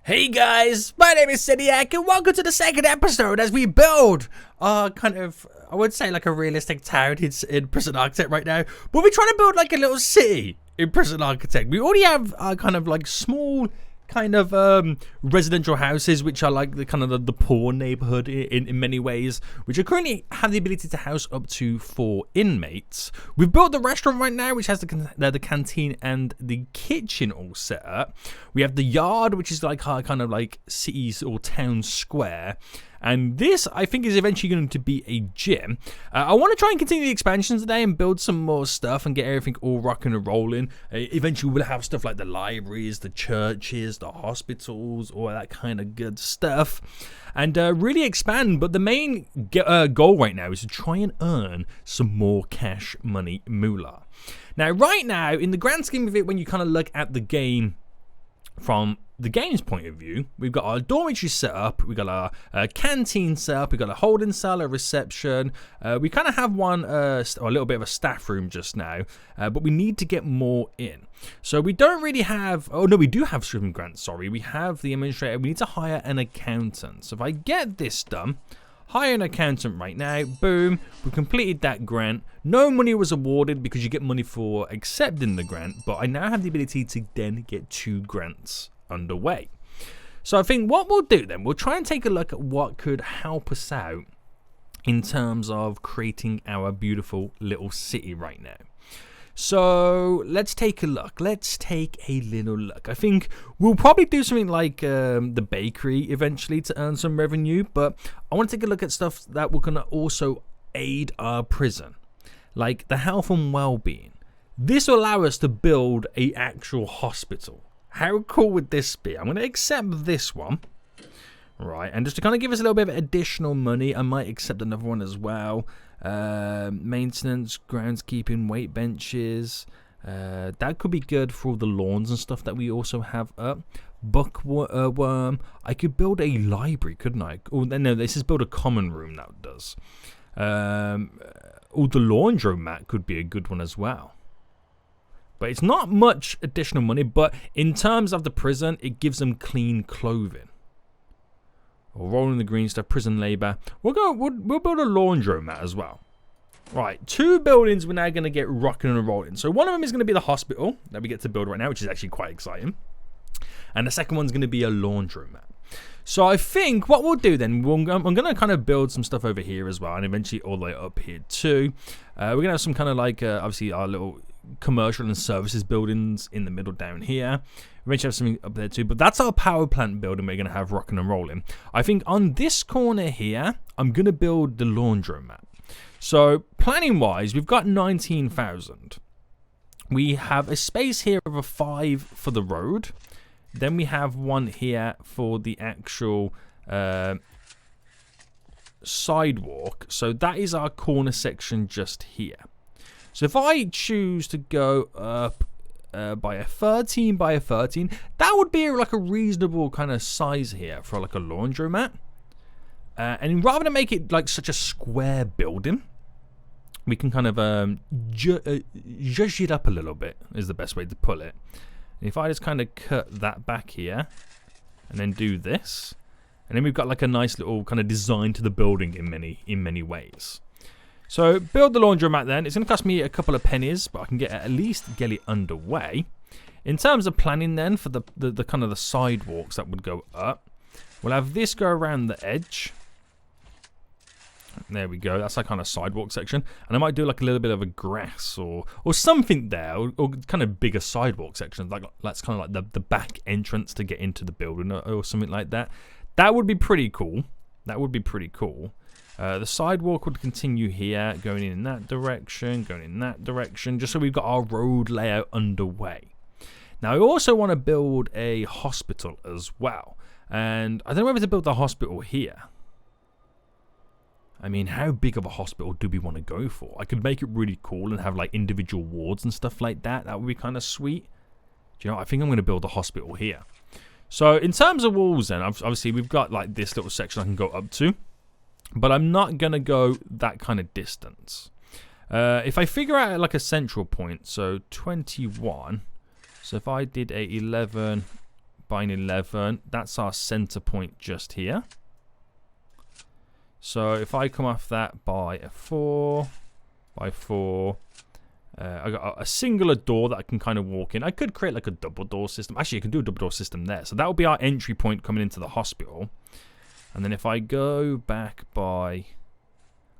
Hey guys, my name is Seniac and welcome to the second episode as we build I would say like a realistic town in Prison Architect right now, but we're trying to build like a little city in Prison Architect. We already have kind of like small kind of residential houses which are like the kind of the poor neighborhood in many ways, which are currently have the ability to house up to 4 inmates. We've built the restaurant right now, which has the canteen and the kitchen all set up. We have the yard, which is like our kind of like cities or town square. And this, I think, is eventually going to be a gym. I want to try and continue the expansions today and build some more stuff and get everything all rocking and rolling. Eventually, we'll have stuff like the libraries, the churches, the hospitals, all that kind of good stuff. And really expand. But the main goal right now is to try and earn some more cash money moolah. Now, right now, in the grand scheme of it, when you kind of look at the game from the game's point of view, we've got our dormitory set up, we've got our canteen set up, we've got a holding cell, a reception. We kind of have one, or a little bit of a staff room just now, but we need to get more in. So we don't really have, oh no, we do have student grants, sorry. We have the administrator, we need to hire an accountant. So if I get this done, hire an accountant right now, boom, we completed that grant. No money was awarded because you get money for accepting the grant, but I now have the ability to then get 2 grants underway. So I think what we'll do then, we'll try and take a look at what could help us out in terms of creating our beautiful little city right now. So let's take a look. Let's take a little look. I think we'll probably do something like the bakery eventually to earn some revenue, but I want to take a look at stuff that we're going to also aid our prison, like the health and well-being. This will allow us to build an actual hospital. How cool would this be? I'm going to accept this one. Right, and just to kind of give us a little bit of additional money, I might accept another one as well. Maintenance, groundskeeping, weight benches. That could be good for all the lawns and stuff that we also have up. Bookworm. I could build a library, couldn't I? Oh, no, this is build a common room, that does. Oh, the laundromat could be a good one as well. But it's not much additional money, but in terms of the prison, it gives them clean clothing. Or rolling the green stuff, prison labour. We'll build a laundromat as well. Right, 2 buildings we're now going to get rocking and rolling. So one of them is going to be the hospital that we get to build right now, which is actually quite exciting. And the second one's going to be a laundromat. So I think what we'll do then, I'm going to kind of build some stuff over here as well, and eventually all the way up here too. We're going to have some kind of like, obviously our little commercial and services buildings in the middle down here. Eventually have something up there too, but that's our power plant building we're going to have rocking and rolling. I think on this corner here, I'm going to build the laundromat. So planning wise, we've got 19,000. We have a space here of a 5 for the road. Then we have one here for the actual sidewalk. So that is our corner section just here. So if I choose to go up by a 13 by a 13, that would be like a reasonable kind of size here for like a laundromat. And rather than make it like such a square building, we can kind of zhuzh it up a little bit is the best way to put it. And if I just kind of cut that back here and then do this, and then we've got like a nice little kind of design to the building in many ways. So build the laundromat then. It's going to cost me a couple of pennies, but I can at least get it underway. In terms of planning then for the kind of the sidewalks that would go up, we'll have this go around the edge. There we go. That's like kind of sidewalk section. And I might do like a little bit of a grass or something there, or kind of bigger sidewalk sections. Like that's kind of like the back entrance to get into the building or something like that. That would be pretty cool. That would be pretty cool. The sidewalk would continue here, going in that direction, going in that direction, just so we've got our road layout underway. Now, I also want to build a hospital as well. And I don't know whether to build the hospital here. I mean, how big of a hospital do we want to go for? I could make it really cool and have like individual wards and stuff like that. That would be kind of sweet. Do you know what? I think I'm going to build a hospital here. So in terms of walls then, obviously we've got like this little section I can go up to. But I'm not going to go that kind of distance. If I figure out like a central point, so 21. So if I did a 11 by an 11. That's our center point just here. So if I come off that by a 4 by 4, I got a singular door that I can kind of walk in. I could create like a double door system. Actually, I can do a double door system there. So that will be our entry point coming into the hospital. And then if I go back by...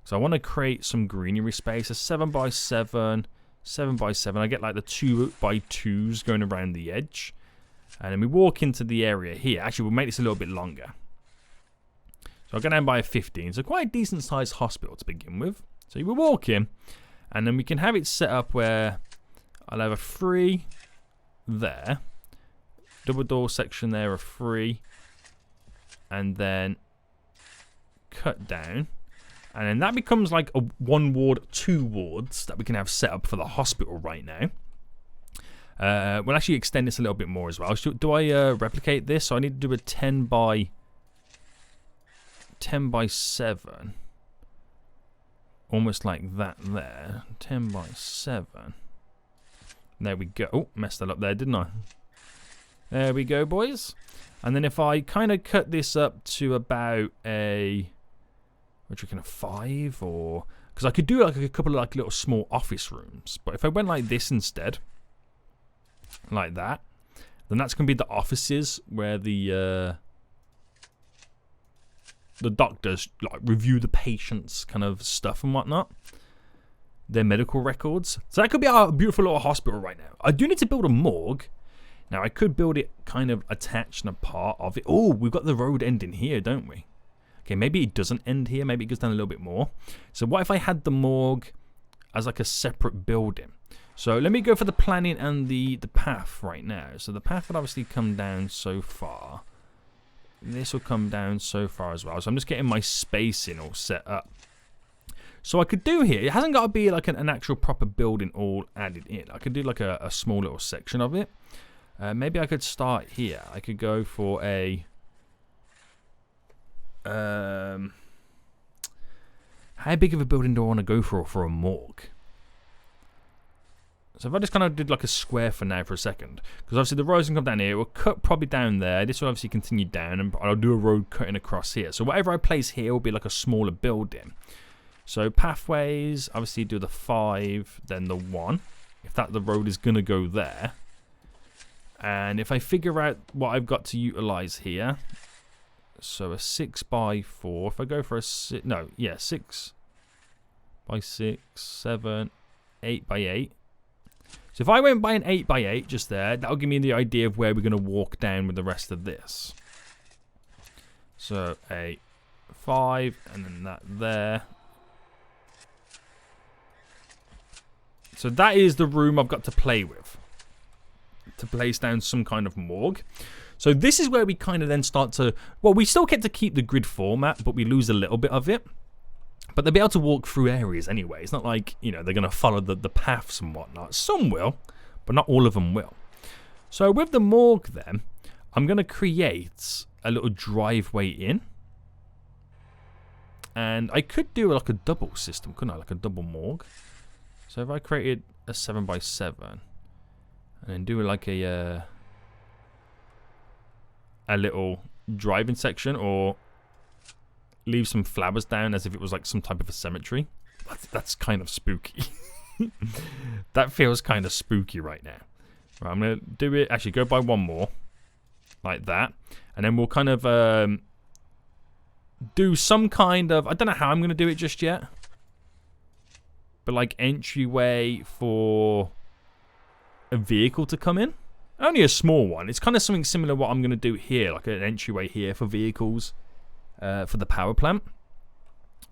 So I want to create some greenery space. A 7 by 7, 7 by 7. I get like the 2 by 2s going around the edge. And then we walk into the area here. Actually, we'll make this a little bit longer. So I'll go down by a 15. So quite a decent sized hospital to begin with. So you will walk in. And then we can have it set up where I'll have a 3 there. Double door section there, a 3. And then cut down. And then that becomes like a 1 ward, 2 wards that we can have set up for the hospital right now. We'll actually extend this a little bit more as well. Do I replicate this? So I need to do a 10 by 7. Almost like that there. 10 by 7. There we go. Oh, messed that up there, didn't I? There we go, boys. And then if I kind of cut this up to about a... What do you reckon, a 5? Or... Because I could do like a couple of like little small office rooms. But if I went like this instead, like that, then that's going to be the offices where the doctors like review the patients' kind of stuff and whatnot, their medical records. So that could be our beautiful little hospital right now. I do need to build a morgue. Now I could build it kind of attached and a part of it. Oh, we've got the road ending here, don't we? Okay, maybe it doesn't end here. Maybe it goes down a little bit more. So what if I had the morgue as like a separate building? So let me go for the planning and the path right now. So the path would obviously come down so far. This will come down so far as well. So I'm just getting my spacing all set up. So I could do here, it hasn't got to be like an actual proper building all added in. I could do like a small little section of it. Maybe I could start here. I could go for a... how big of a building do I want to go for a morgue? So if I just kind of did like a square for now for a second, because obviously the roads can come down here, it will cut probably down there. This will obviously continue down, and I'll do a road cutting across here. So whatever I place here will be like a smaller building. So pathways, obviously do the 5, then the 1, if the road is going to go there. And if I figure out what I've got to utilize here, so a 6 by 4, if I go for a 6 by 6, 7, 8 by 8. So if I went by an 8 by 8 just there, that'll give me the idea of where we're going to walk down with the rest of this. So a 5 and then that there. So that is the room I've got to play with, to place down some kind of morgue. So this is where we kind of then start to, well, we still get to keep the grid format, but we lose a little bit of it. But they'll be able to walk through areas anyway. It's not like, you know, they're going to follow the paths and whatnot. Some will, but not all of them will. So with the morgue then, I'm going to create a little driveway in. And I could do like a double system, couldn't I? Like a double morgue. So if I created a 7 by 7 and then do like a little driving section, or leave some flowers down as if it was like some type of a cemetery. That's kind of spooky. That feels kind of spooky right now. Right, I'm going to do it, actually go by 1 more. Like that. And then we'll kind of do some kind of, I don't know how I'm going to do it just yet. But like entryway for a vehicle to come in. Only a small one. It's kind of something similar to what I'm going to do here. Like an entryway here for vehicles. For the power plant.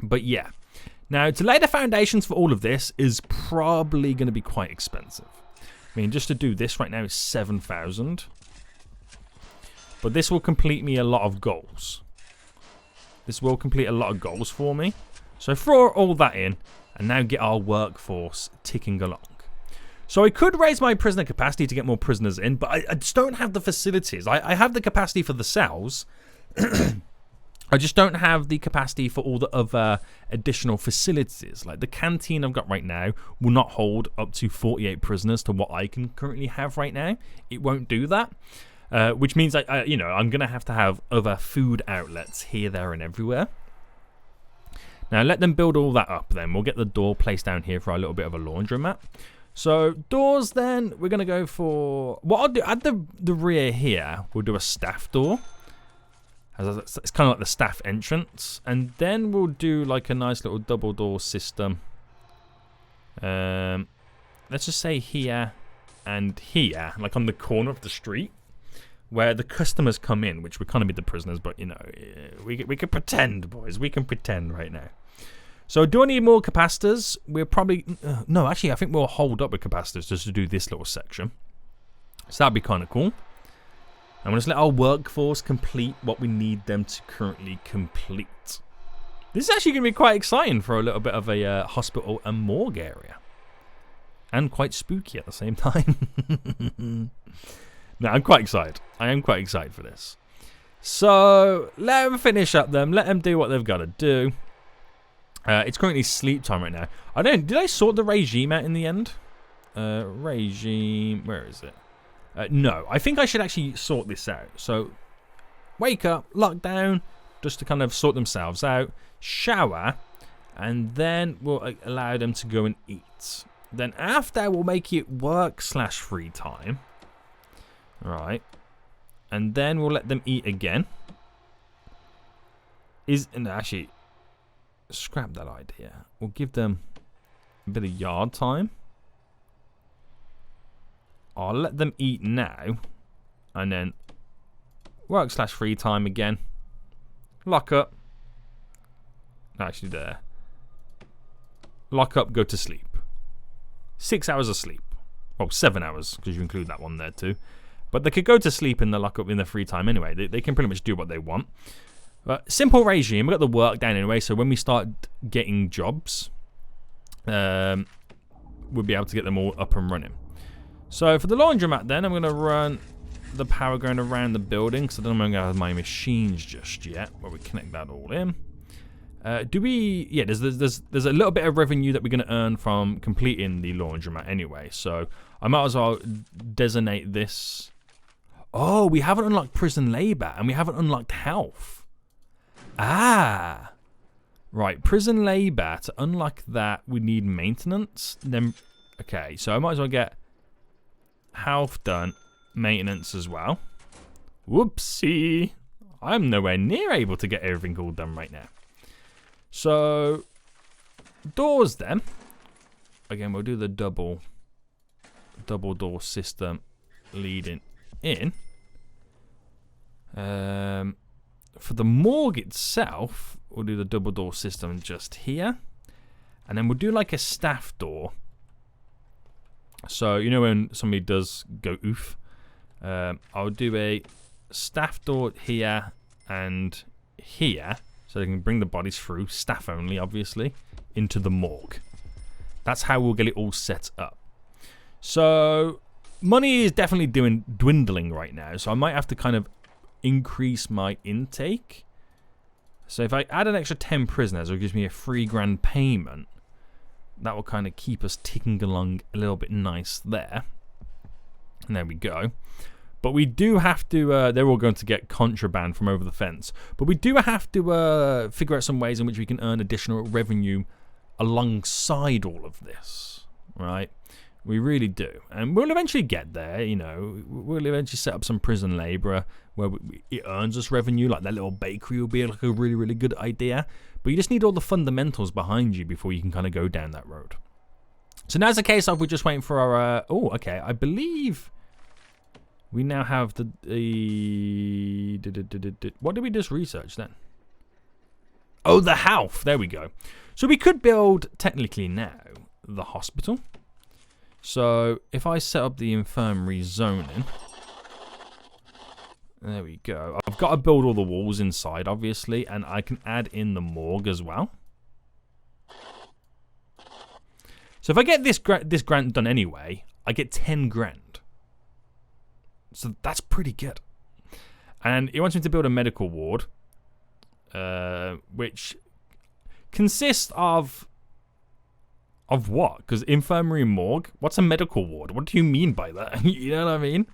But yeah. Now, to lay the foundations for all of this is probably going to be quite expensive. I mean, just to do this right now is 7,000. But this will complete me a lot of goals. This will complete a lot of goals for me. So throw all that in and now get our workforce ticking along. So I could raise my prisoner capacity to get more prisoners in, but I just don't have the facilities. I have the capacity for the cells. I just don't have the capacity for all the other additional facilities. Like the canteen I've got right now will not hold up to 48 prisoners to what I can currently have right now. It won't do that. which means you know, I'm gonna have to have other food outlets here, there, and everywhere. Now let them build all that up. Then we'll get the door placed down here for a little bit of a laundromat. So doors, then we're gonna go for what I'll do at the rear here. We'll do a staff door. It's kind of like the staff entrance, and then we'll do like a nice little double door system. Let's just say here and here, like on the corner of the street, where the customers come in, which would kind of be the prisoners, but you know, we can pretend, boys. We can pretend right now. So do I need more capacitors? We're probably... no, actually, I think we'll hold up with capacitors just to do this little section. So that'd be kind of cool. And we'll just let our workforce complete what we need them to currently complete. This is actually going to be quite exciting for a little bit of a hospital and morgue area. And quite spooky at the same time. No, I'm quite excited. I am quite excited for this. So, let them finish up them. Let them do what they've got to do. It's currently sleep time right now. Did I sort the regime out in the end? Regime, where is it? No, I think I should actually sort this out. So, wake up, lockdown, just to kind of sort themselves out. Shower, and then we'll allow them to go and eat. Then after, we'll make it work/free time. Right. And then we'll let them eat again. Actually, scrap that idea. We'll give them a bit of yard time. I'll let them eat now. And then work/free time again. Lock up. Actually, there. Lock up, go to sleep. 6 hours of sleep. Well, 7 hours, because you include that one there too. But they could go to sleep in the lock up in the free time anyway. They can pretty much do what they want. Simple regime. We've got the work down anyway, so when we start getting jobs, we'll be able to get them all up and running. So for the laundromat then, I'm going to run the power going around the building, because I don't know if I'm going to have my machines just yet, where we connect that all in. Yeah, there's a little bit of revenue that we're going to earn from completing the laundromat anyway, so I might as well designate this. Oh, we haven't unlocked prison labor, and we haven't unlocked health. Ah, right, prison labor. To unlock that, we need maintenance. Then, okay, so I might as well get health done, maintenance as well. Whoopsie, I'm nowhere near able to get everything all done right now. So, doors then. Again, we'll do the double door system leading in. For the morgue itself, we'll do the double door system just here. And then we'll do like a staff door. So, you know when somebody does go oof? I'll do a staff door here and here. So they can bring the bodies through, staff only, obviously, into the morgue. That's how we'll get it all set up. So, money is definitely dwindling right now. So I might have to kind of increase my intake. So if I add an extra 10 prisoners, it gives me a $3,000 payment. That will kind of keep us ticking along a little bit nice there. And there we go. But we do have to, they're all going to get contraband from over the fence. But we do have to figure out some ways in which we can earn additional revenue alongside all of this, right? We really do. And we'll eventually get there, you know. We'll eventually set up some prison labourer where it earns us revenue. Like that little bakery will be like a really, really good idea. But you just need all the fundamentals behind you before you can kind of go down that road. So now's the case of we're just waiting for our, oh, okay, I believe... We now have the what did we just research then? Oh, the health. There we go. So we could build, technically now, the hospital. So if I set up the infirmary zoning. There we go. I've got to build all the walls inside, obviously. And I can add in the morgue as well. So if I get this grant done anyway, I get 10 grand. So that's pretty good. And he wants me to build a medical ward, which consists of what? Because infirmary and morgue. What's a medical ward? What do you mean by that? You know what I mean?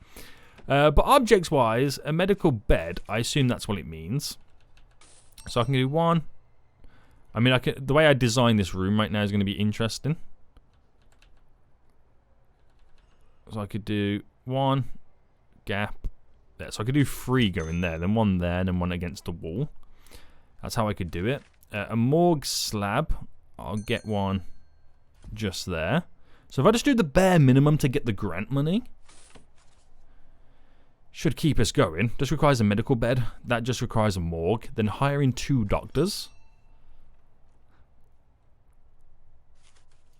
But objects-wise, a medical bed, I assume that's what it means. So I can do one. I mean, the way I design this room right now is going to be interesting. So I could do one gap there. So I could do 3 going there, then 1 there, then 1 against the wall. That's how I could do it. A morgue slab, I'll get 1 just there. So if I just do the bare minimum to get the grant money, should keep us going. Just requires a medical bed. That just requires a morgue. Then hiring 2 doctors,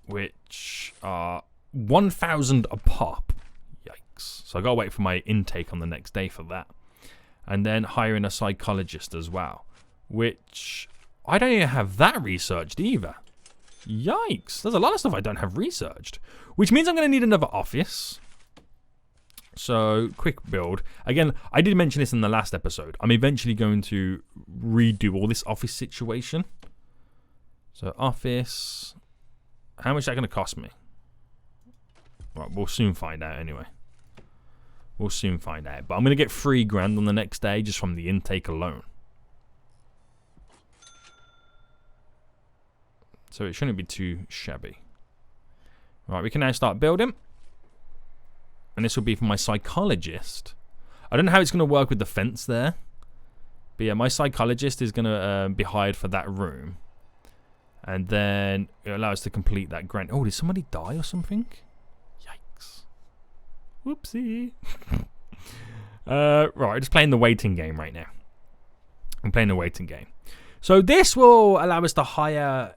which are 1,000 a pop. Yikes. So I gotta wait for my intake on the next day for that. And then hiring a psychologist as well, which I don't even have that researched either. Yikes. There's a lot of stuff I don't have researched, which means I'm gonna need another office. So, quick build. Again, I did mention this in the last episode. I'm eventually going to redo all this office situation. So, office. How much is that going to cost me? Right, we'll soon find out anyway. We'll soon find out. But I'm going to get 3 grand on the next day just from the intake alone. So, it shouldn't be too shabby. Right, we can now start building. And this will be for my psychologist. I don't know how it's going to work with the fence there. But yeah, my psychologist is going to be hired for that room. And then it allows us to complete that grant. Oh, did somebody die or something? Yikes. Whoopsie. Right, I'm just playing the waiting game right now. I'm playing the waiting game. So this will allow us to hire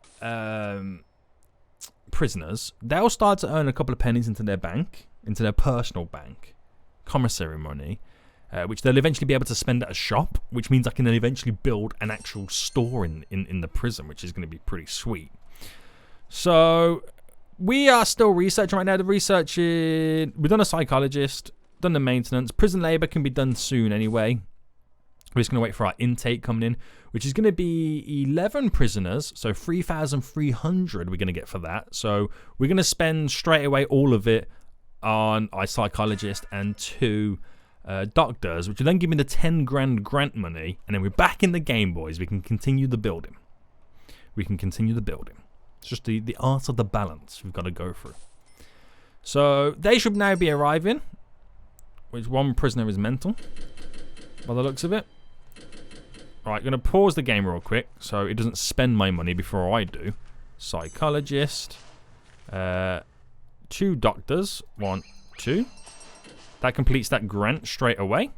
prisoners. They'll start to earn a couple of pennies into their bank. Into their personal bank, commissary money, which they'll eventually be able to spend at a shop, which means I can then eventually build an actual store in the prison, which is going to be pretty sweet. So we are still researching right now. The research we've done a psychologist, done the maintenance. Prison labor can be done soon anyway. We're just going to wait for our intake coming in, which is going to be 11 prisoners, so 3,300 we're going to get for that. So we're going to spend straight away all of it on a psychologist and 2 doctors, which will then give me the 10 grand grant money, and then we're back in the game, boys. We can continue the building. It's just the art of the balance we've got to go through. So they should now be arriving, which 1 prisoner is mental by the looks of it. Alright, going to pause the game real quick so it doesn't spend my money before I do. Psychologist, 2 doctors, 1, 2. That completes that grant straight away.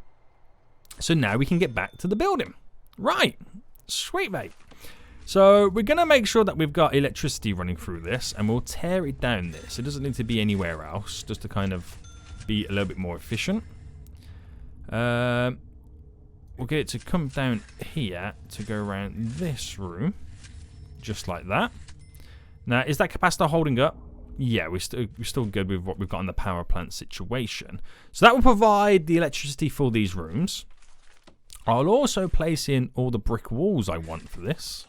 So now we can get back to the building. Right. Sweet, mate. So we're going to make sure that we've got electricity running through this, and we'll tear it down this. It doesn't need to be anywhere else, just to kind of be a little bit more efficient. We'll get it to come down here to go around this room, just like that. Now, is that capacitor holding up? Yeah, we're still good with what we've got in the power plant situation. So that will provide the electricity for these rooms. I'll also place in all the brick walls I want for this.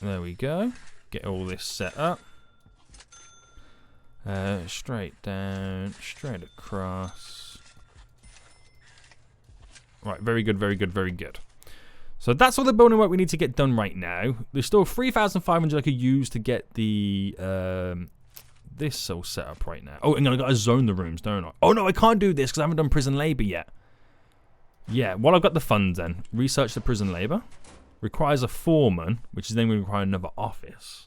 There we go. Get all this set up. Straight down, straight across. Right, very good, very good, very good. So that's all the building work we need to get done right now. There's still 3,500 I could use to get the this all set up right now. Oh, and I got to zone the rooms, don't I? Oh no, I can't do this because I haven't done prison labor yet. Yeah, well, I've got the funds then. Research the prison labor. Requires a foreman, which is then going to require another office.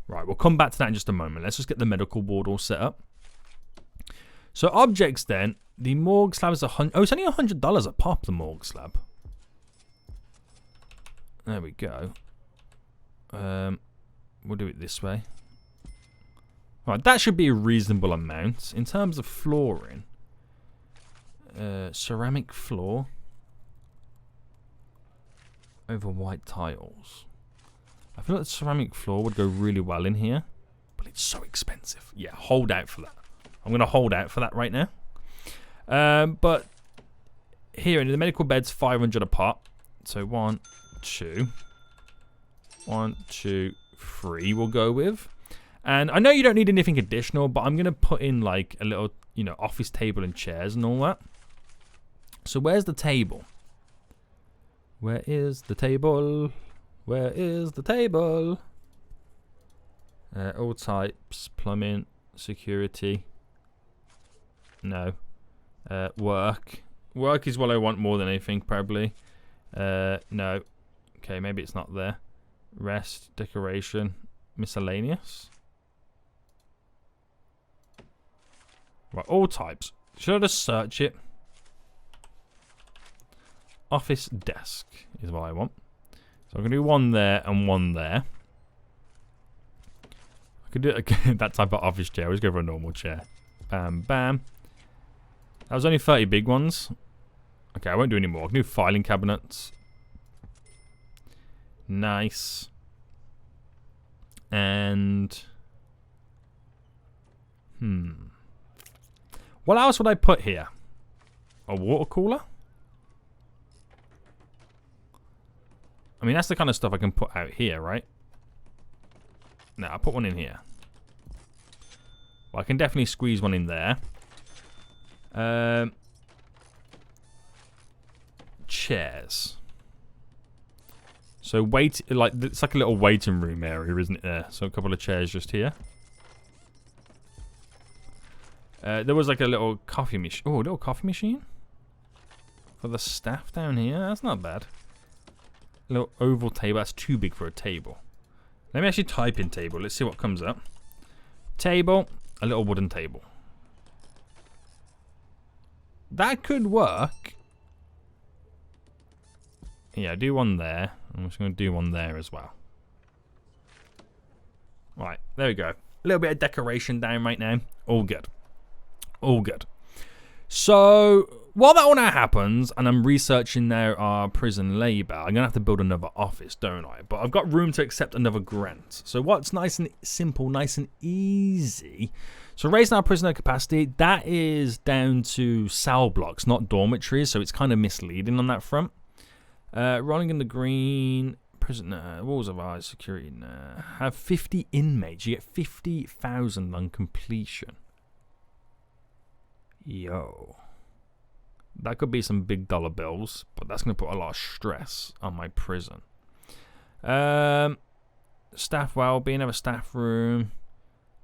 Right, we'll come back to that in just a moment. Let's just get the medical ward all set up. So objects then. The morgue slab is $100. Oh, it's only $100 a pop, the morgue slab. There we go. We'll do it this way. Right, that should be a reasonable amount. In terms of flooring, ceramic floor over white tiles. I feel like the ceramic floor would go really well in here, but it's so expensive. Yeah, hold out for that. I'm going to hold out for that right now. But here in the medical beds, 500 a pop. So 1, 2, 1, 2, 3 we'll go with. And I know you don't need anything additional, but I'm going to put in like a little, you know, office table and chairs and all that. So where's the table? Where is the table? Where is the table? All types, plumbing, security. No. Work. Work is what I want more than anything, probably. No. Okay, maybe it's not there. Rest, decoration, miscellaneous. Right, all types. Should I just search it? Office desk is what I want. So I'm going to do one there and one there. I could do it again, that type of office chair. Let's go for a normal chair. Bam, bam. That was only 30 big ones. Okay, I won't do any more. I can do filing cabinets. Nice. And... what else would I put here? A water cooler? I mean, that's the kind of stuff I can put out here, right? No, I'll put one in here. Well, I can definitely squeeze one in there. Chairs. So wait, like it's like a little waiting room area, isn't it? There. So a couple of chairs just here. There was like a little coffee machine. Oh, a little coffee machine for the staff down here. That's not bad. A little oval table. That's too big for a table. Let me actually type in table. Let's see what comes up. Table. A little wooden table. That could work. Yeah, do one there. I'm just going to do one there as well. Right, there we go. A little bit of decoration down right now. All good. All good. So, while that all now happens, and I'm researching now our prison labour, I'm going to have to build another office, don't I? But I've got room to accept another grant. So what's nice and simple, nice and easy. So raising our prisoner capacity, that is down to cell blocks, not dormitories. So it's kind of misleading on that front. Rolling in the green, prisoner, walls of ours, security, have 50 inmates. You get 50,000 on completion. Yo. That could be some big dollar bills, but that's going to put a lot of stress on my prison. Staff well-being, have a staff room.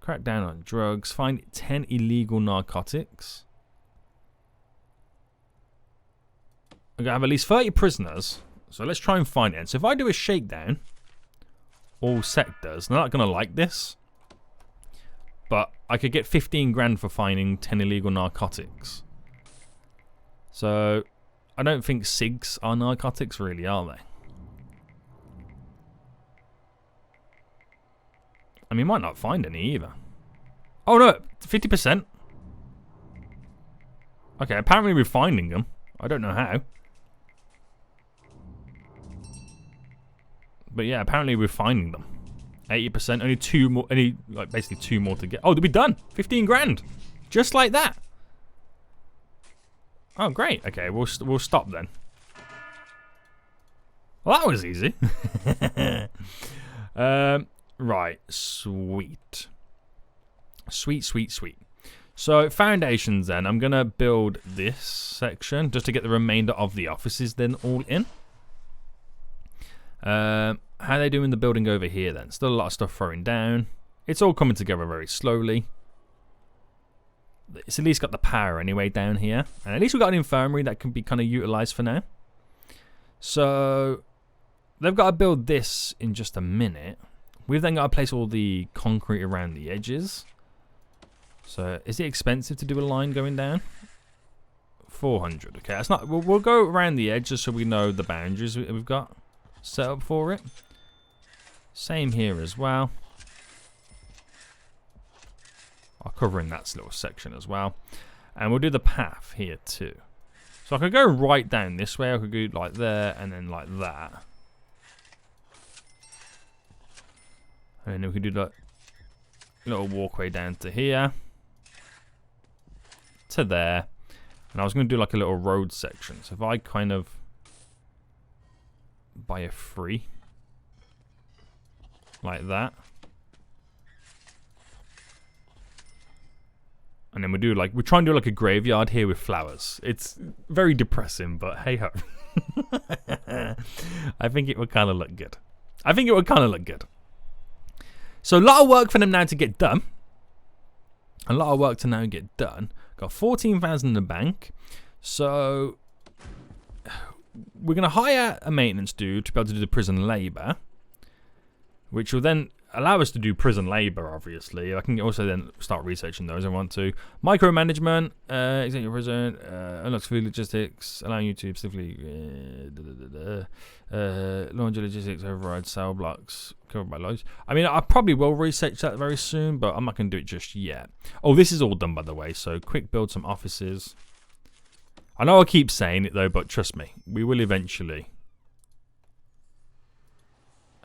Crack down on drugs. Find 10 illegal narcotics. I'm going to have at least 30 prisoners. So let's try and find it. So if I do a shakedown, all sectors, they're not going to like this. But I could get 15 grand for finding 10 illegal narcotics. So I don't think cigs are narcotics really, are they? I mean, might not find any either. Oh no, 50%. Okay, apparently we're finding them. I don't know how. But yeah, apparently we're finding them. 80%, only two more, like basically two more to get. Oh, we're done. 15 grand. Just like that. Oh, great. Okay, we'll stop then. Well, that was easy. Right, sweet. Sweet. So, foundations then. I'm going to build this section just to get the remainder of the offices then all in. How are they doing the building over here then? Still a lot of stuff throwing down. It's all coming together very slowly. It's at least got the power anyway down here. And at least we've got an infirmary that can be kind of utilised for now. So, they've got to build this in just a minute. We've then got to place all the concrete around the edges. So, is it expensive to do a line going down? 400. Okay, that's not. We'll go around the edges so we know the boundaries we've got set up for it. Same here as well. I'll cover in that little section as well. And we'll do the path here too. So I could go right down this way. I could go like there and then like that. And then we could do that little walkway down to here. To there. And I was going to do like a little road section. So if I kind of buy a free. Like that. And then we try and do like a graveyard here with flowers. It's very depressing, but hey ho. I think it would kind of look good. So a lot of work for them now to get done. Got 14,000 in the bank. So we're going to hire a maintenance dude to be able to do the prison labour, which will then allow us to do prison labour, obviously. I can also then start researching those if I want to. Micromanagement, executive prison, unlocks food logistics, allowing you to specifically laundry logistics, override cell blocks, covered by loads. I mean, I probably will research that very soon, but I'm not going to do it just yet. Oh, this is all done, by the way, so quick build some offices. I know I keep saying it, though, but trust me, we will eventually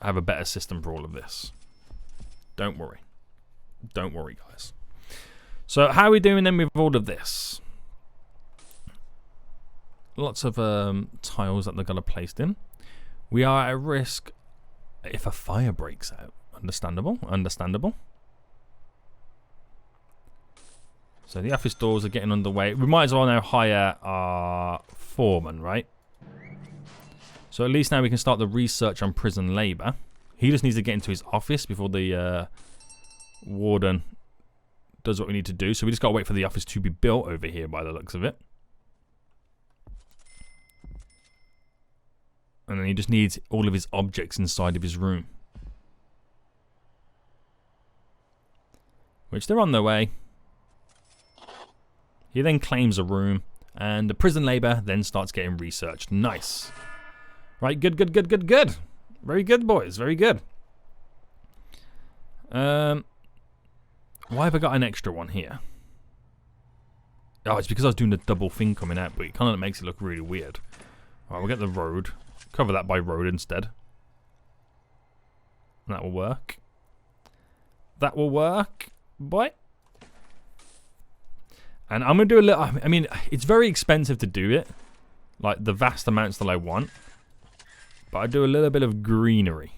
have a better system for all of this. Don't worry, guys. So how are we doing then with all of this? Lots of tiles that they're going to place in. We are at risk if a fire breaks out. Understandable. So the office doors are getting underway. We might as well now hire our foreman, right? So at least now we can start the research on prison labour. He just needs to get into his office before the warden does what we need to do. So we just got to wait for the office to be built over here by the looks of it. And then he just needs all of his objects inside of his room. Which they're on their way. He then claims a room. And the prison labour then starts getting researched. Nice. Right, good. Very good, boys. Very good. Why have I got an extra one here? Oh, it's because I was doing the double thing coming out, but it kind of makes it look really weird. Alright, we'll get the road. Cover that by road instead. That will work. Boy. And I'm going to do a little... I mean, it's very expensive to do it. Like, the vast amounts that I want. But I do a little bit of greenery.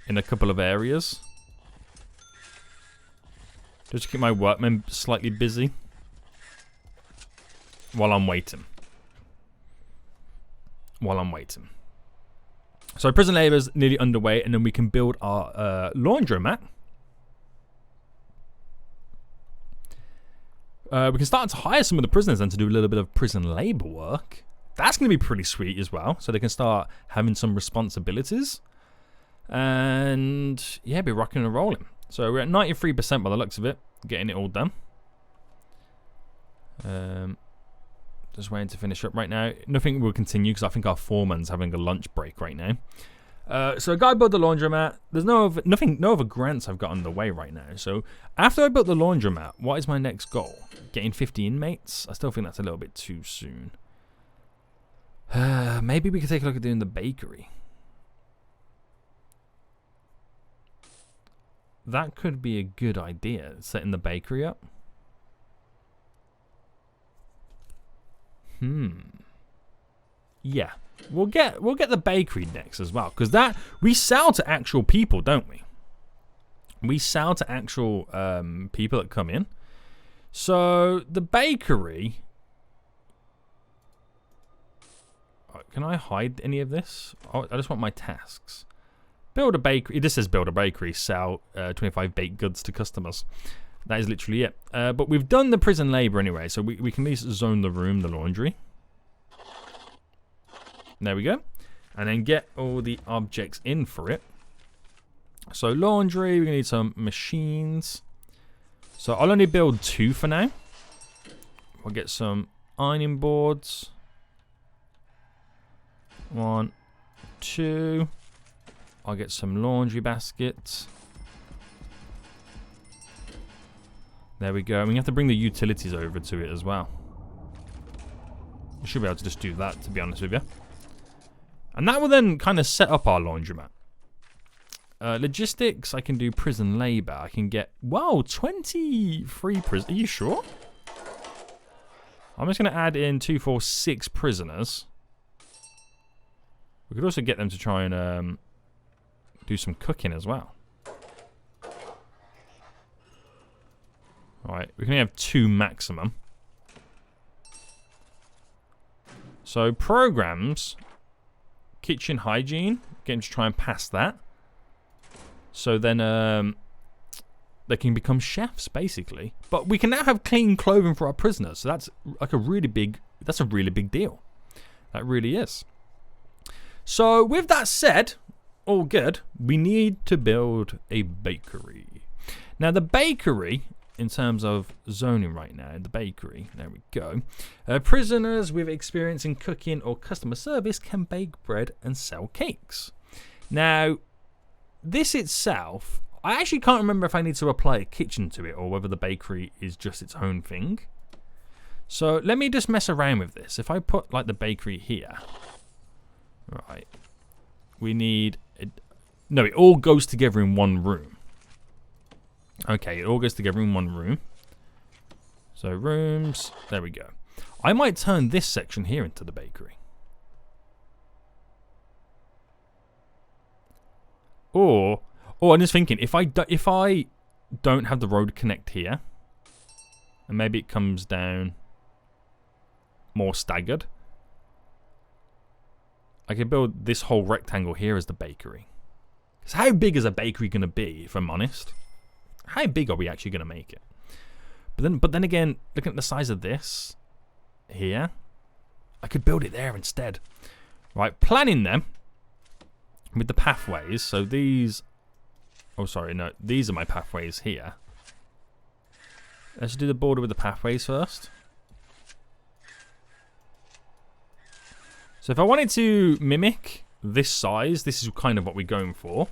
In a couple of areas. Just to keep my workmen slightly busy. While I'm waiting. So prison labour is nearly underway, and then we can build our laundromat. We can start to hire some of the prisoners then to do a little bit of prison labour work. That's going to be pretty sweet as well. So they can start having some responsibilities. And yeah, be rocking and rolling. So we're at 93% by the looks of it. Getting it all done. Just waiting to finish up right now. Nothing will continue because I think our foreman's having a lunch break right now. So a guy built the laundromat. There's no other grants I've got on the way right now. So after I built the laundromat, what is my next goal? Getting 50 inmates? I still think that's a little bit too soon. Maybe we could take a look at doing the bakery. That could be a good idea, setting the bakery up. Yeah, we'll get the bakery next as well, because that we sell to actual people, don't we? We sell to actual people that come in. So the bakery. Can I hide any of this? Oh, I just want my tasks. Build a bakery. This says build a bakery. Sell 25 baked goods to customers. That is literally it. But we've done the prison labour anyway, so we can at least zone the room, the laundry. There we go. And then get all the objects in for it. So laundry, we're going to need some machines. So I'll only build 2 for now. We'll get some ironing boards. 1, 2. I'll get some laundry baskets. There we go. And we have to bring the utilities over to it as well. You should be able to just do that, to be honest with you. And that will then kind of set up our laundromat. Logistics, I can do prison labour. I can get, wow, 23 prisoners. Are you sure? I'm just going to add in 2, 4, 6 prisoners. We could also get them to try and do some cooking as well. Alright, we can only have 2 maximum. So programs, kitchen hygiene, get them to try and pass that. So then they can become chefs basically. But we can now have clean clothing for our prisoners. So that's like a really big deal. That really is. So with that said, all good, we need to build a bakery. Now the bakery, in terms of zoning right now, the bakery, there we go. Prisoners with experience in cooking or customer service can bake bread and sell cakes. Now, this itself, I actually can't remember if I need to apply a kitchen to it or whether the bakery is just its own thing. So let me just mess around with this. If I put like the bakery here, right, we need, no, it all goes together in one room. Okay, it all goes together in one room. So rooms, there we go. I might turn this section here into the bakery. Or I'm just thinking, if I don't have the road connect here, and maybe it comes down more staggered, I could build this whole rectangle here as the bakery. Because how big is a bakery going to be, if I'm honest? How big are we actually going to make it? But then again, looking at the size of this here, I could build it there instead. Right, planning them with the pathways. So these, oh sorry, no, these are my pathways here. Let's do the border with the pathways first. So if I wanted to mimic this size, this is kind of what we're going for.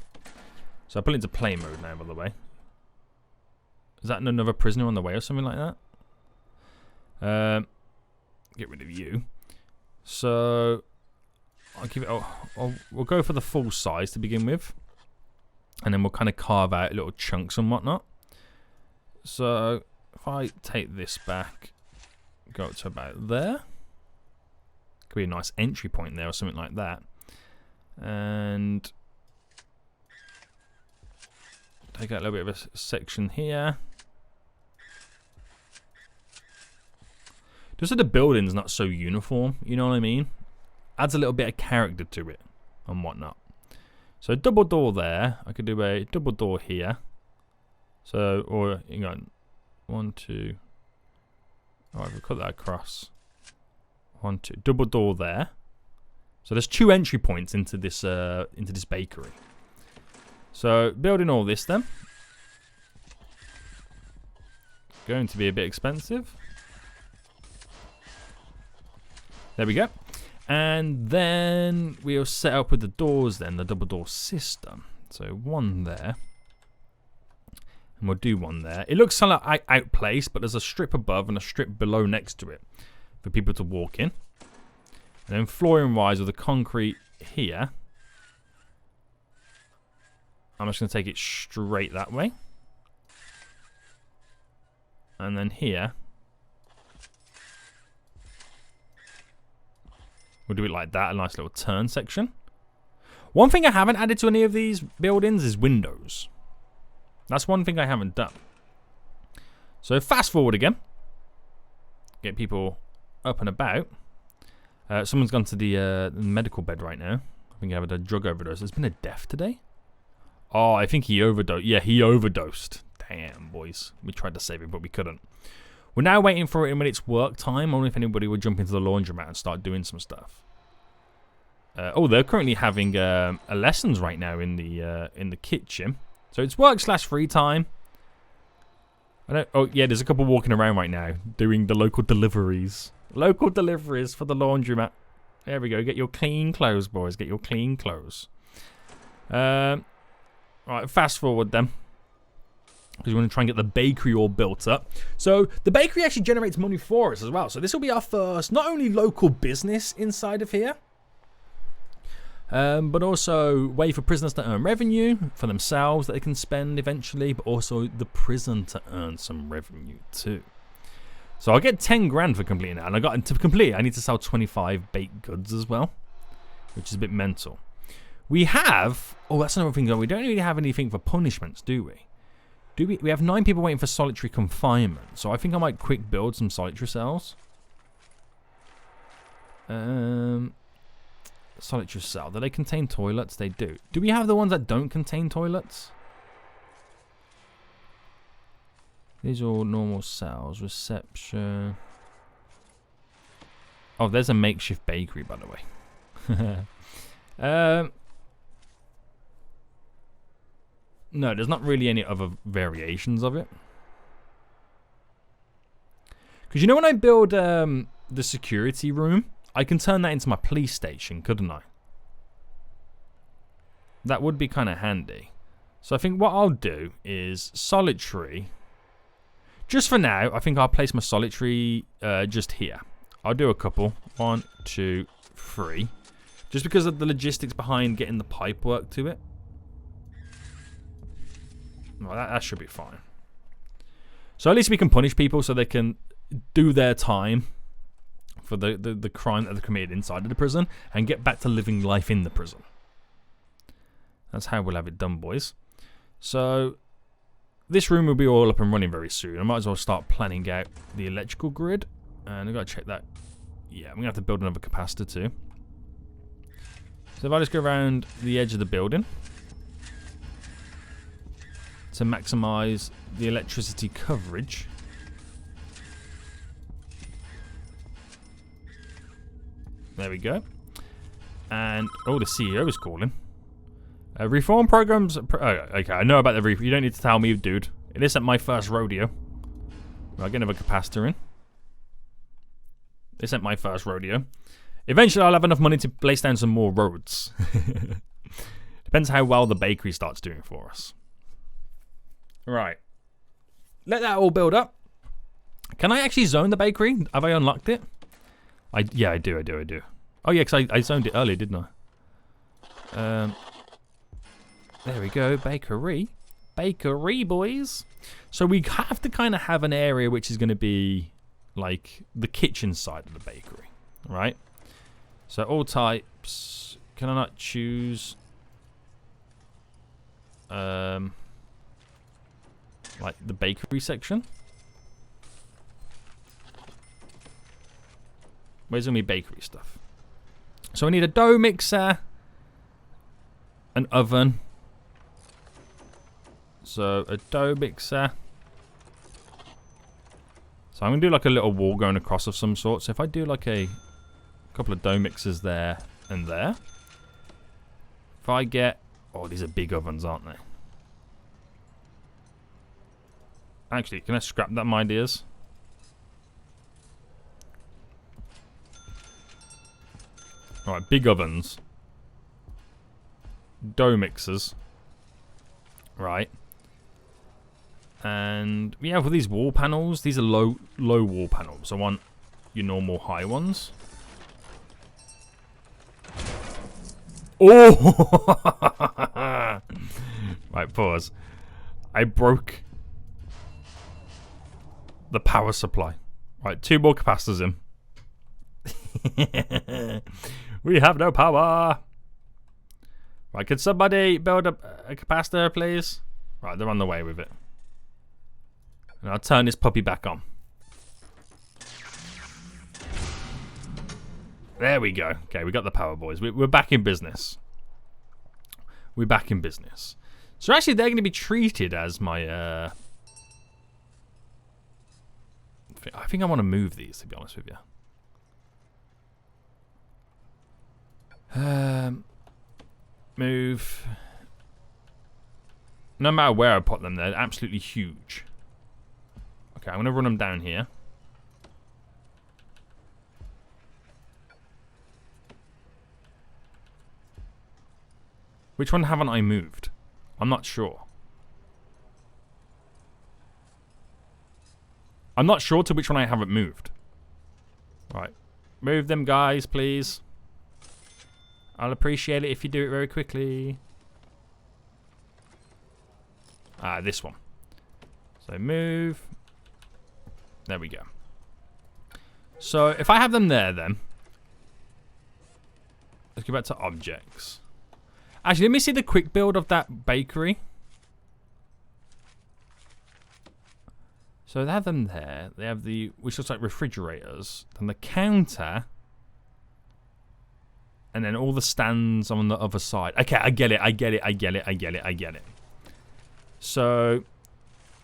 So I put it into play mode now, by the way. Is that another prisoner on the way or something like that? Get rid of you. So I'll give it. We'll go for the full size to begin with, and then we'll kind of carve out little chunks and whatnot. So if I take this back, go up to about there. Could be a nice entry point there or something like that, and take out a little bit of a section here. Just so the building's not so uniform, you know what I mean? Adds a little bit of character to it and whatnot. So double door there. I could do a double door here. So, or, hang on. 1, 2. Alright, we'll cut that across. 1, 2. Double door there. So there's 2 entry points into this bakery. So building all this then. Going to be a bit expensive. There we go. And then we'll set up with the doors then, the double door system. So 1 there. And we'll do 1 there. It looks kind of outplaced, but there's a strip above and a strip below next to it for people to walk in. And then flooring wise with the concrete here. I'm just going to take it straight that way. And then here, we'll do it like that, a nice little turn section. One thing I haven't added to any of these buildings is windows. That's one thing I haven't done. So fast forward again. Get people up and about. Someone's gone to the medical bed right now. I think he had a drug overdose. There's been a death today. Oh, I think he overdosed. Yeah, he overdosed. Damn, boys. We tried to save him, but we couldn't. We're now waiting for it when it's work time. I wonder if anybody would jump into the laundromat and start doing some stuff. They're currently having lessons right now in the kitchen. So it's work/free time. There's a couple walking around right now doing the local deliveries. Local deliveries for the laundromat. There we go. Get your clean clothes, boys. Get your clean clothes. Right, fast forward then. Because we want to try and get the bakery all built up. So the bakery actually generates money for us as well. So this will be our first, not only local business inside of here, but also way for prisoners to earn revenue for themselves that they can spend eventually, but also the prison to earn some revenue too. So I'll get 10 grand for completing that. And to complete it, I need to sell 25 baked goods as well, which is a bit mental. We have, that's another thing though, we don't really have anything for punishments, do we? Do we have 9 people waiting for solitary confinement. So I think I might quick build some solitary cells. Solitary cell. Do they contain toilets? They do. Do we have the ones that don't contain toilets? These are all normal cells. Reception. Oh, there's a makeshift bakery, by the way. No, there's not really any other variations of it. Because you know when I build the security room, I can turn that into my police station, couldn't I? That would be kind of handy. So I think what I'll do is solitary. Just for now, I think I'll place my solitary just here. I'll do a couple. 1, 2, 3. Just because of the logistics behind getting the pipe work to it. Well, that should be fine. So at least we can punish people so they can do their time for the crime that they committed inside of the prison and get back to living life in the prison. That's how we'll have it done, boys. So this room will be all up and running very soon. I might as well start planning out the electrical grid. And I've got to check that. Yeah, I'm going to have to build another capacitor too. So if I just go around the edge of the building to maximize the electricity coverage. There we go. And, oh, the CEO is calling. Reform programs. Oh, okay, I know about the reform. You don't need to tell me, dude. It isn't my first rodeo. I'll get another capacitor in. This isn't my first rodeo. Eventually, I'll have enough money to place down some more roads. Depends how well the bakery starts doing for us. Right. Let that all build up. Can I actually zone the bakery? Have I unlocked it? Yeah, I do. Oh, yeah, because I zoned it earlier, didn't I? There we go. Bakery. Bakery, boys. So we have to kind of have an area which is going to be like the kitchen side of the bakery. Right? So all types. Can I not choose... like the bakery section? Where's going to be bakery stuff? So I need a dough mixer, an oven. So a dough mixer. So I'm going to do like a little wall going across of some sort. So if I do like a couple of dough mixers there and there. If I get... Oh, these are big ovens, aren't they? Actually, can I scrap that, my ideas? Alright, big ovens. Dough mixers. Right. And we have these wall panels. These are low wall panels. I want your normal high ones. Oh! Right, pause. I broke the power supply. Right, 2 more capacitors in. We have no power. Right, could somebody build a capacitor, please? Right, they're on the way with it. And I'll turn this puppy back on. There we go. Okay, we got the power, boys. We're back in business. We're back in business. So actually, they're going to be treated as my... I think I want to move these, to be honest with you. Move. No matter where I put them, they're absolutely huge. Okay, I'm going to run them down here. Which one haven't I moved? I'm not sure. I'm not sure to which one I haven't moved. Right. Move them, guys, please. I'll appreciate it if you do it very quickly. This one. So move. There we go. So if I have them there, then. Let's go back to objects. Actually, let me see the quick build of that bakery. So they have them there. They have which looks like refrigerators. Then the counter. And then all the stands on the other side. Okay, I get it. So,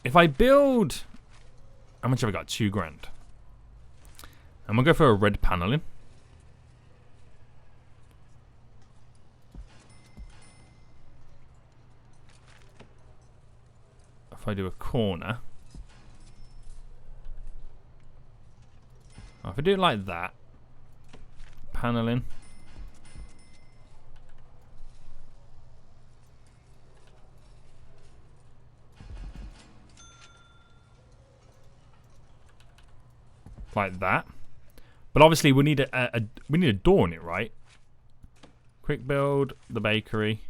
if I build... How much have I got? 2 grand. I'm going to go for a red paneling. If I do a corner... If I do it like that... Paneling... like that, but obviously we need a door in it, right? Quick build the bakery.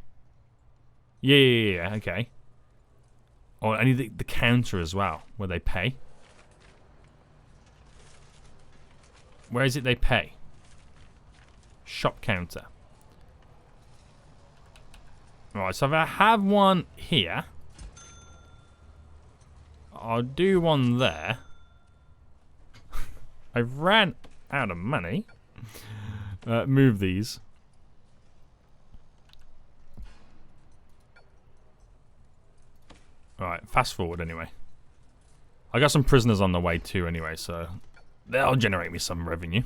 Yeah. Okay. Oh, I need the counter as well, where they pay. Where is it they pay? Shop counter. Right. So if I have one here, I'll do one there. I ran out of money. Move these. Alright, fast forward anyway. I got some prisoners on the way too anyway, so they'll generate me some revenue.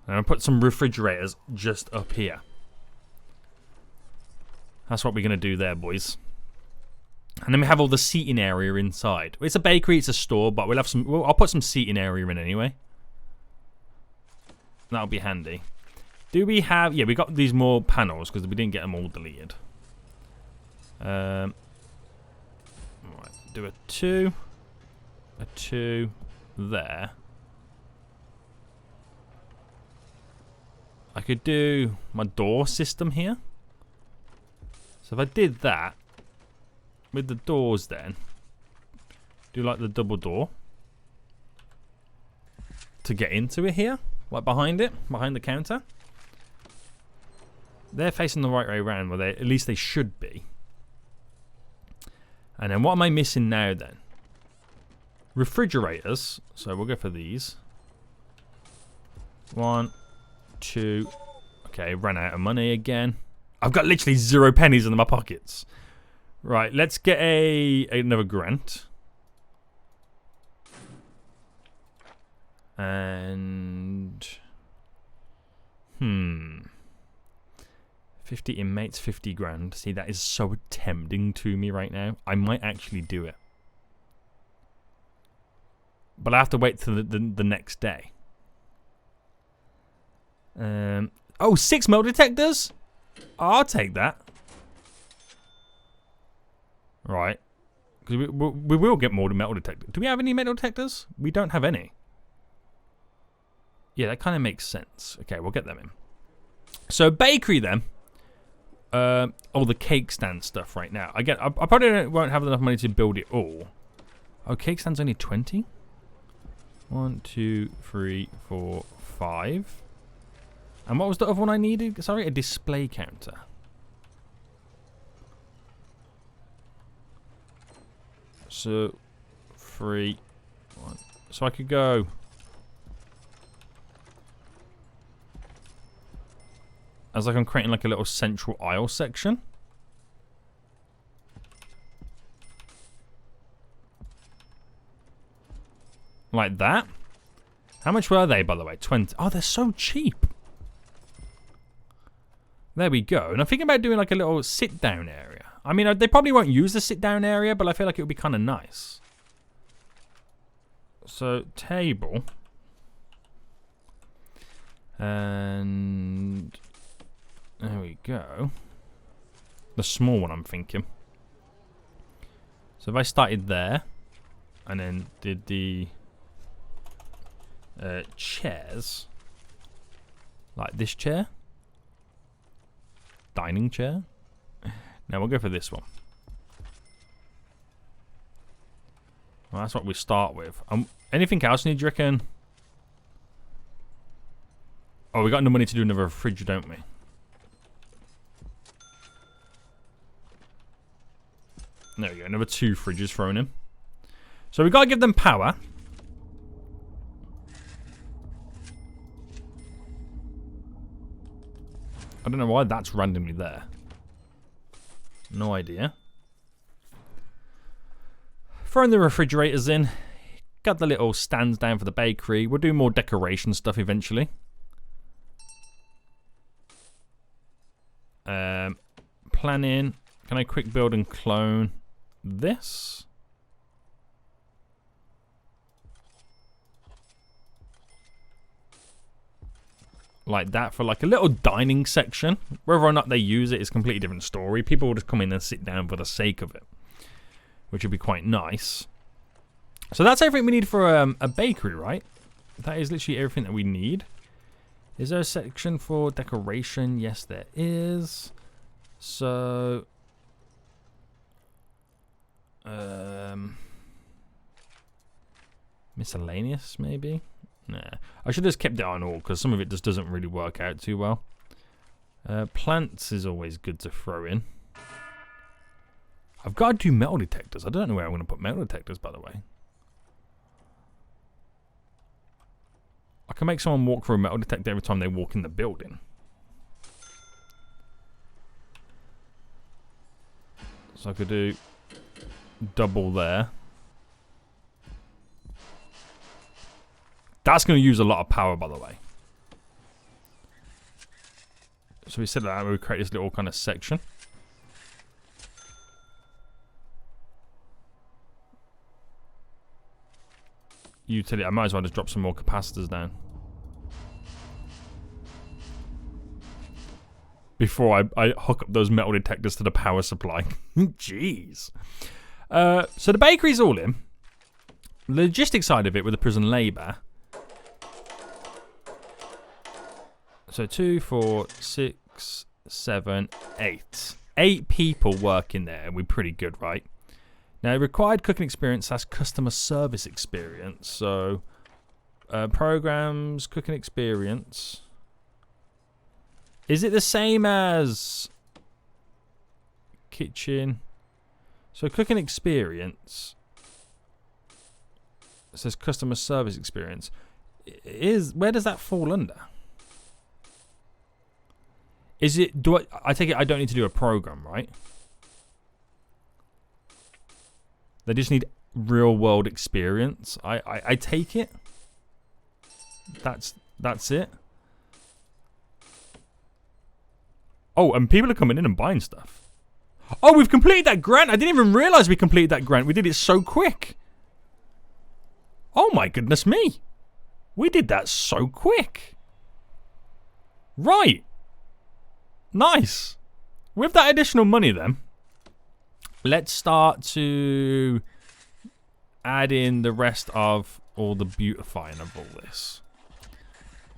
And I'll put some refrigerators just up here. That's what we're going to do there, boys. And then we have all the seating area inside. It's a bakery, it's a store, but we'll have some. I'll put some seating area in anyway. That'll be handy. Do we have? Yeah, we got these more panels because we didn't get them all deleted. Right, do a 2 there. I could do my door system here. So if I did that. With the doors then, do like the double door to get into it here, like behind the counter. They're facing the right way around, well, at least they should be. And then what am I missing now then? Refrigerators, so we'll go for these. 1, 2, okay, ran out of money again. I've got literally 0 pennies in my pockets. Right, let's get another grant. And 50 inmates, 50 grand. See, that is so tempting to me right now. I might actually do it. But I have to wait till the next day. Oh, 6 metal detectors? I'll take that. Right. Because we will get more metal detectors. Do we have any metal detectors? We don't have any. Yeah, that kind of makes sense. Okay, we'll get them in. So, bakery then. Oh, the cake stand stuff right now. Again, I probably won't have enough money to build it all. Oh, cake stand's only 20? 1, 2, 3, 4, 5. And what was the other one I needed? Sorry, a display counter. So, 3, 1. So I could go. As like I'm creating like a little central aisle section. Like that. How much were they, by the way? 20. Oh, they're so cheap. There we go. And I'm thinking about doing like a little sit-down area. I mean, they probably won't use the sit-down area, but I feel like it would be kind of nice. So, table. And there we go. The small one, I'm thinking. So if I started there, and then did the chairs, like this chair, dining chair. Now we'll go for this one. Well, that's what we start with. Anything else do you reckon? Oh, we got no money to do another fridge, don't we? There we go. Another 2 fridges thrown in. So we got to give them power. I don't know why that's randomly there. No idea. Throwing the refrigerators in. Got the little stands down for the bakery. We'll do more decoration stuff eventually. Planning. Can I quick build and clone this? Like that for like a little dining section. Whether or not they use it is a completely different story. People will just come in and sit down for the sake of it, which would be quite nice. So that's everything we need for a bakery, right? That is literally everything that we need. Is there a section for decoration? Yes, there is. So miscellaneous, maybe? Nah. I should have just kept it on all, because some of it just doesn't really work out too well. Plants is always good to throw in. I've got to do metal detectors. I don't know where I'm going to put metal detectors, by the way. I can make someone walk through a metal detector every time they walk in the building. So I could do double there. That's going to use a lot of power, by the way. So we set that out, we create this little kind of section. Utility. I might as well just drop some more capacitors down before I hook up those metal detectors to the power supply. Jeez. So the bakery's all in. The logistics side of it with the prison labour. So 2, 4, 6, 7, 8. 8 people working there, and we're pretty good, right? Now, required cooking experience has customer service experience. So, programs, cooking experience. Is it the same as kitchen? So, cooking experience. It says customer service experience. Where does that fall under? Is it? I take it I don't need to do a program, right? They just need real world experience. I take it. That's it. Oh, and people are coming in and buying stuff. Oh, we've completed that grant. I didn't even realize we completed that grant. We did it so quick. Oh my goodness me. We did that so quick. Right. Nice. With that additional money then, let's start to add in the rest of all the beautifying of all this.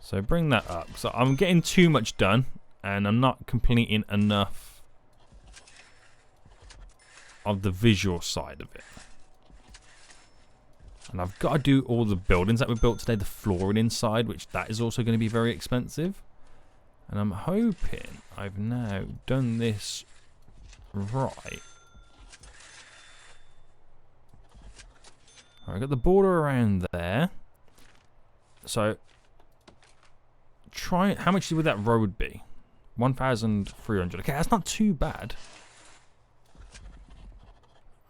So bring that up. So I'm getting too much done and I'm not completing enough of the visual side of it. And I've got to do all the buildings that we built today, the flooring inside, which that is also going to be very expensive. And I'm hoping I've now done this right. I've got the border around there. So, how much would that road be? 1,300. Okay, that's not too bad.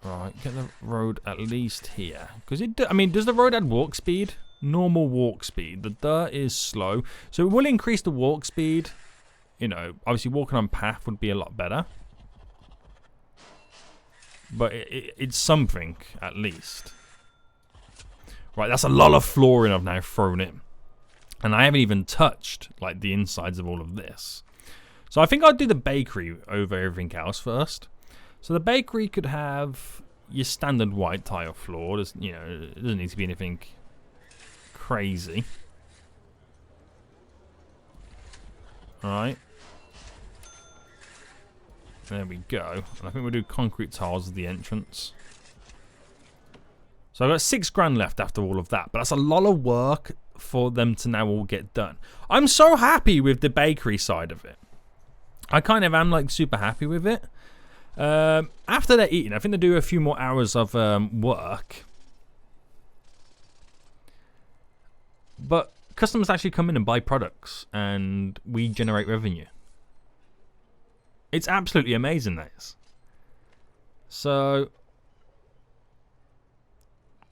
Right, get the road at least here. Because I mean, does the road add walk speed? Normal walk speed. The dirt is slow. So it will increase the walk speed. You know, obviously walking on path would be a lot better. But it's something, at least. Right, that's a lot of flooring I've now thrown in. And I haven't even touched, like, the insides of all of this. So I think I'll do the bakery over everything else first. So the bakery could have your standard white tile floor. There's, you know, it doesn't need to be anything crazy. Alright. There we go. And I think we'll do concrete tiles as the entrance. So I've got $6,000 left after all of that. But that's a lot of work for them to now all get done. I'm so happy with the bakery side of it. I kind of am like super happy with it. After they're eating, I think they do a few more hours of work. But customers actually come in and buy products, and we generate revenue. It's absolutely amazing, that is. So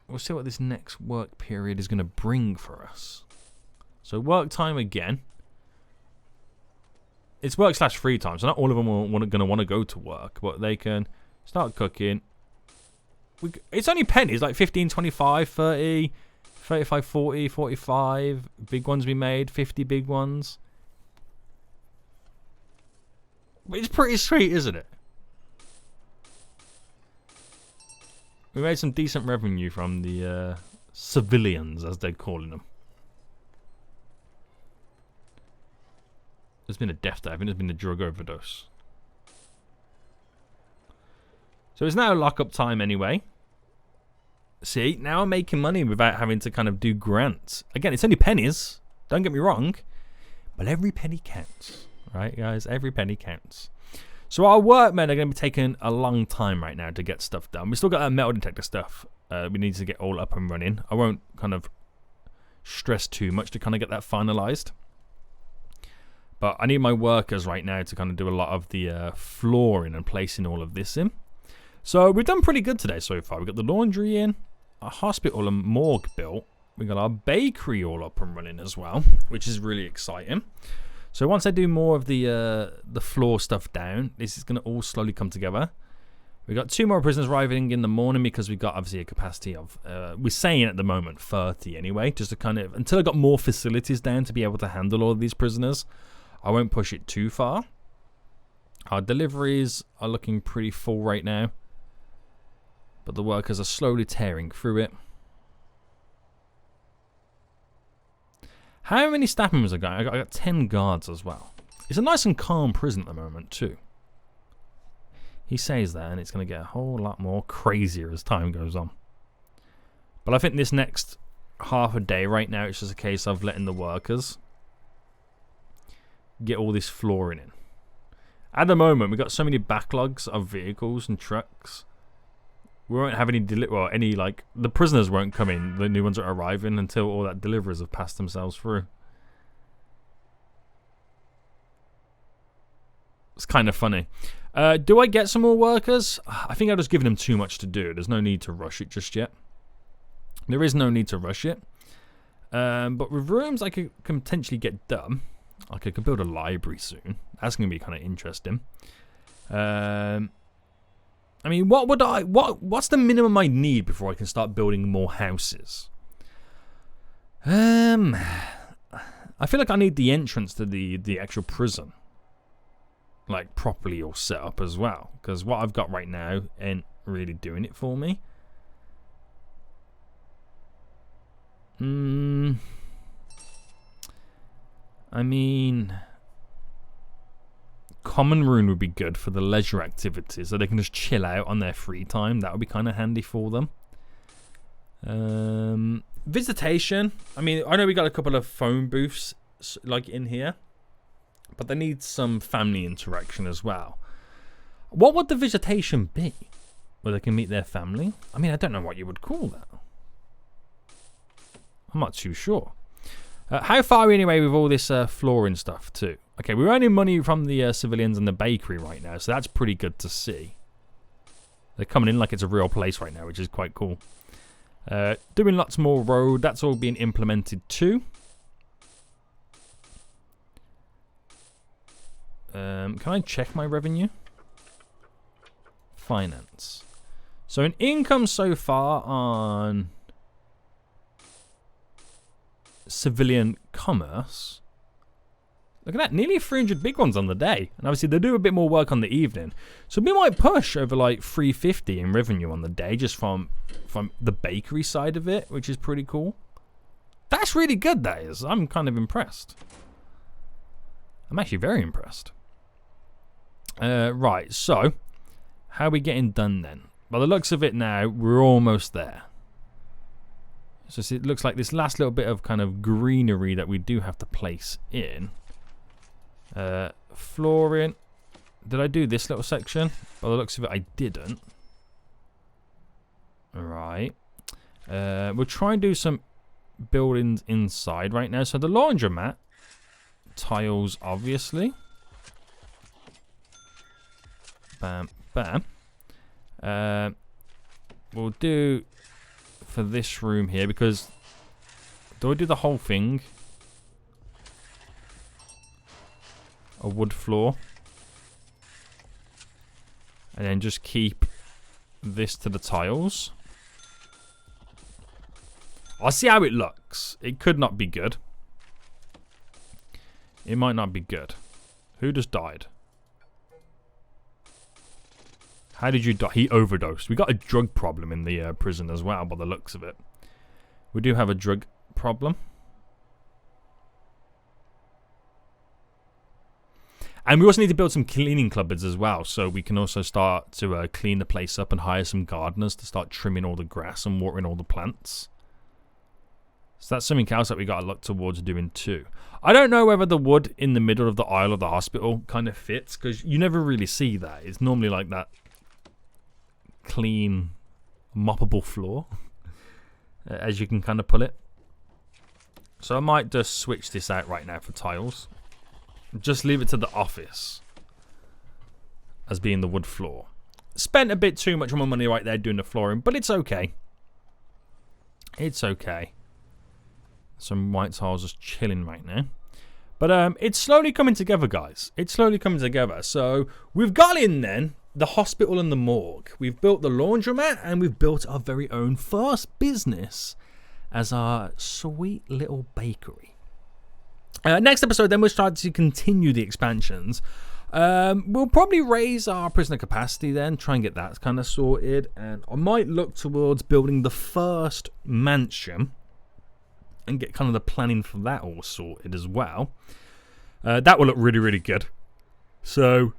we'll see what this next work period is going to bring for us. So work time again. It's work / free time, so not all of them are going to want to go to work, but they can start cooking. It's only pennies, like 15, 25, 30, 35, 40, 45. Big ones we made, 50 big ones. But it's pretty sweet, isn't it? We made some decent revenue from the civilians, as they're calling them. There's been a death there. I think there's been a drug overdose. So it's now lock-up time anyway. See, now I'm making money without having to kind of do grants. Again, it's only pennies. Don't get me wrong. But every penny counts. Right, guys? Every penny counts. So our workmen are going to be taking a long time right now to get stuff done. We still got that metal detector stuff. We need to get all up and running. I won't kind of stress too much to kind of get that finalized. But I need my workers right now to kind of do a lot of the flooring and placing all of this in. So we've done pretty good today so far. We've got the laundry in, a hospital and morgue built. We've got our bakery all up and running as well, which is really exciting. So once I do more of the floor stuff down, this is going to all slowly come together. We've got 2 more prisoners arriving in the morning because we've got obviously a capacity of, we're saying at the moment 30 anyway, just to kind of, until I got more facilities down to be able to handle all of these prisoners. I won't push it too far. Our deliveries are looking pretty full right now. But the workers are slowly tearing through it. How many staff members I got? I got 10 guards as well. It's a nice and calm prison at the moment too. He says that, and it's going to get a whole lot more crazier as time goes on. But I think this next half a day right now, it's just a case of letting the workers get all this flooring in. At the moment, we've got so many backlogs of vehicles and trucks. We won't have any the prisoners won't come in, the new ones are arriving, until all that deliverers have passed themselves through. It's kind of funny. Do I get some more workers? I think I've just given them too much to do. There's no need to rush it just yet. There is no need to rush it. But with rooms I can potentially get done. Like I could build a library soon. That's going to be kind of interesting. I mean, what's the minimum I need before I can start building more houses? I feel like I need the entrance to the actual prison, like, properly all set up as well. Because what I've got right now ain't really doing it for me. I mean, common room would be good for the leisure activities, so they can just chill out on their free time. That would be kind of handy for them. Visitation. I mean, I know we got a couple of phone booths like in here, but they need some family interaction as well. What would the visitation be? Where they can meet their family? I mean, I don't know what you would call that. I'm not too sure. How far are we anyway with all this flooring stuff too? Okay, we're earning money from the civilians and the bakery right now, so that's pretty good to see. They're coming in like it's a real place right now, which is quite cool. Doing lots more road, that's all being implemented too. Can I check my revenue? Finance. So in income so far on civilian commerce, look at that, nearly 300 big ones on the day. And obviously they do a bit more work on the evening, so we might push over like 350 in revenue on the day just from the bakery side of it, which is pretty cool. That's really good, that is. I'm kind of impressed. I'm actually very impressed. Right, so how are we getting done then? By the looks of it now, we're almost there. So it looks like this last little bit of kind of greenery that we do have to place in. Flooring. Did I do this little section? By the looks of it, I didn't. Alright. We'll try and do some buildings inside right now. So the laundromat. Tiles, obviously. Bam, bam. We'll do for this room here because... Do I do the whole thing? A wood floor. And then just keep this to the tiles. I'll see how it looks. It could not be good. It might not be good. Who just died? How did you die? He overdosed. We got a drug problem in the prison as well, by the looks of it. We do have a drug problem. And we also need to build some cleaning cupboards as well, so we can also start to clean the place up and hire some gardeners to start trimming all the grass and watering all the plants. So that's something else that we got to look towards doing too. I don't know whether the wood in the middle of the aisle of the hospital kind of fits, because you never really see that. It's normally like that clean, moppable floor, as you can kind of pull it. So I might just switch this out right now for tiles. Just leave it to the office as being the wood floor. Spent a bit too much more money right there doing the flooring, but it's okay. It's okay. Some white tiles just chilling right now. But it's slowly coming together, guys. It's slowly coming together. So we've got in then the hospital and the morgue. We've built the laundromat and we've built our very own first business as our sweet little bakery. Next episode, then we'll start to continue the expansions. We'll probably raise our prisoner capacity then, try and get that kind of sorted. And I might look towards building the first mansion and get kind of the planning for that all sorted as well. That will look really, really good. So,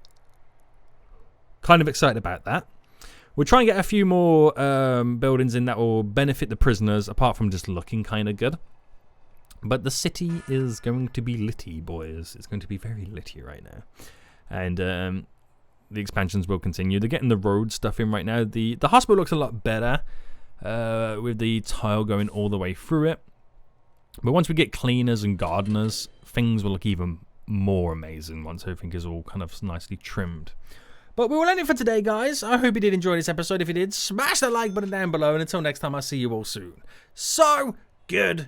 kind of excited about that. We'll try and get a few more buildings in that will benefit the prisoners, apart from just looking kind of good. But the city is going to be litty, boys. It's going to be very litty right now. And the expansions will continue. They're getting the road stuff in right now. The hospital looks a lot better with the tile going all the way through it. But once we get cleaners and gardeners, things will look even more amazing once everything is all kind of nicely trimmed. But we will end it for today, guys. I hope you did enjoy this episode. If you did, smash that like button down below. And until next time, I'll see you all soon. So... good.